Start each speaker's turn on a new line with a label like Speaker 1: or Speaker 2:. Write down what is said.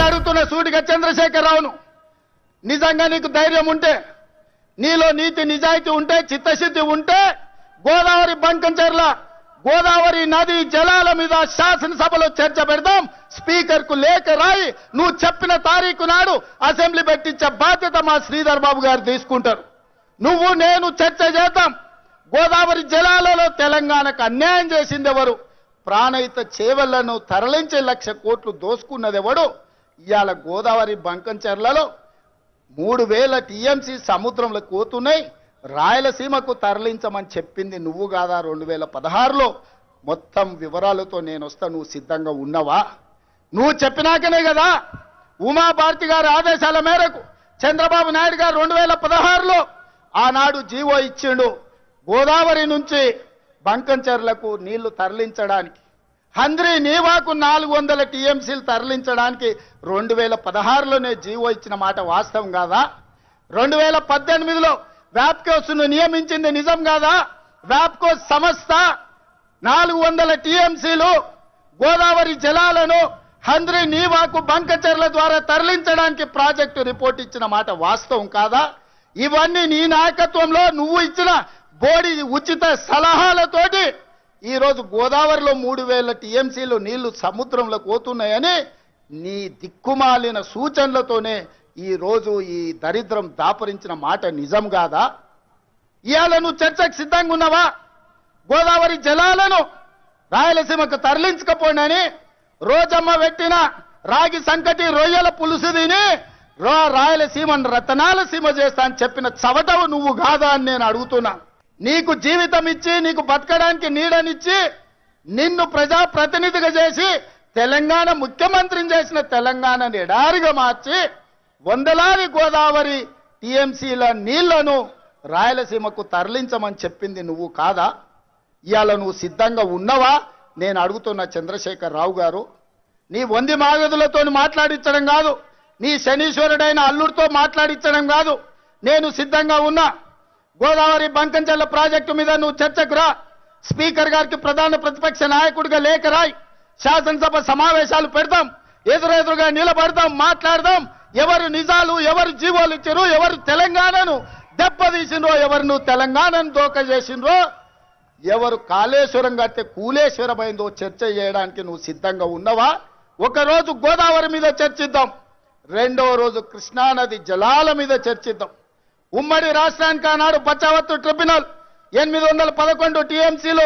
Speaker 1: అడుగుతున్న సూటిగా చంద్రశేఖరరావును, నిజంగా నీకు ధైర్యం ఉంటే, నీలో నీతి నిజాయితీ ఉంటే, చిత్తశుద్ధి ఉంటే, గోదావరి బంకంచెర్ల గోదావరి నది జలాల మీద శాసనసభలో చర్చ పెడదాం. స్పీకర్ కు లేఖ రాయి నువ్వు చెప్పిన తారీఖు నాడు అసెంబ్లీ పెట్టించే బాధ్యత మా శ్రీధర్ బాబు గారు తీసుకుంటారు. నువ్వు నేను చర్చ చేద్దాం. గోదావరి జలాలలో తెలంగాణకు అన్యాయం చేసింది ఎవరు? ప్రాణహిత చేవళ్లను తరలించే 1,00,000 కోట్లు దోసుకున్నది ఎవడు? ఇవాళ గోదావరి బంకంచెర్లలో 3,000 టీఎంసీ సముద్రంలో కోతున్నాయి. రాయలసీమకు తరలించమని చెప్పింది నువ్వు కాదా? 2016లో మొత్తం వివరాలతో నేను వస్తా. నువ్వు సిద్ధంగా ఉన్నావా? నువ్వు చెప్పినాకనే కదా ఉమాభారతి గారి ఆదేశాల మేరకు చంద్రబాబు నాయుడు గారు 2016లో ఆనాడు జీవో ఇచ్చిండు. గోదావరి నుంచి బంకంచెర్లకు నీళ్లు తరలించడానికి, హంద్రీ నీవాకు 400 టీఎంసీలు తరలించడానికి 2016లోనే జీవో ఇచ్చిన మాట వాస్తవం కాదా? 2018లో వ్యాప్కోస్ను నియమించింది నిజం కాదా? వ్యాప్కోస్ సంస్థ 400 టీఎంసీలు గోదావరి జలాలను హంద్రీ నీవాకు బంకచెర్ల ద్వారా తరలించడానికి ప్రాజెక్టు రిపోర్ట్ ఇచ్చిన మాట వాస్తవం కాదా? ఇవన్నీ నీ నాయకత్వంలో నువ్వు ఇచ్చిన బోడి ఉచిత సలహాలతోటి ఈరోజు గోదావరిలో 3,000 టీఎంసీలు నీళ్లు సముద్రంలో పోతున్నాయని నీ దిక్కుమాలిన సూచనలతోనే ఈ రోజు ఈ దరిద్రం దాపరించిన మాట నిజం కాదా? ఇవాళ నువ్వు చర్చకు సిద్ధంగా ఉన్నావా? గోదావరి జలాలను రాయలసీమకు తరలించకపోండి రోజమ్మ పెట్టిన రాగి సంకటి రొయ్యల పులుసు తిని రాయలసీమను రతనాల సీమ చేస్తా అని చెప్పిన చవటవు నువ్వు కాదా అని నేను అడుగుతున్నా. నీకు జీవితం ఇచ్చి, నీకు బతకడానికి నీడనిచ్చి, నిన్ను ప్రజాప్రతినిధిగా చేసి తెలంగాణ ముఖ్యమంత్రిని చేసిన తెలంగాణని ఎడారిగా మార్చి వందలాది గోదావరి టీఎంసీల నీళ్లను రాయలసీమకు తరలించమని చెప్పింది నువ్వు కాదా? ఇవాళ నువ్వు సిద్ధంగా ఉన్నవా? నేను అడుగుతున్న చంద్రశేఖరరావు గారు, నీ వంది మాగదులతో మాట్లాడించడం కాదు, నీ శనీశ్వరుడైన అల్లుడితో మాట్లాడించడం కాదు. నేను సిద్ధంగా ఉన్నా. గోదావరి బంకంచెర్ల ప్రాజెక్టు మీద నువ్వు చర్చకు రా. స్పీకర్ గారికి ప్రధాన ప్రతిపక్ష నాయకుడిగా లేఖ రాయి. శాసనసభ సమావేశాలు పెడదాం, ఎదురెదురుగా నిలబడదాం, మాట్లాడదాం. ఎవరు నిజాలు, ఎవరు జీవోలు ఇచ్చారు, ఎవరు తెలంగాణను దెబ్బతీసిండ్రో, ఎవరు నువ్వు తెలంగాణను దోక చేసిండ్రో, ఎవరు కాళేశ్వరం కడితే కూలేశ్వరమైందో చర్చ చేయడానికి నువ్వు సిద్ధంగా ఉన్నవా? ఒకరోజు గోదావరి మీద చర్చిద్దాం, రెండో రోజు కృష్ణానది జలాల మీద చర్చిద్దాం. ఉమ్మడి రాష్ట్రానికి ఆనాడు బచావత్తు ట్రిబ్యునల్ 811 టీఎంసీలు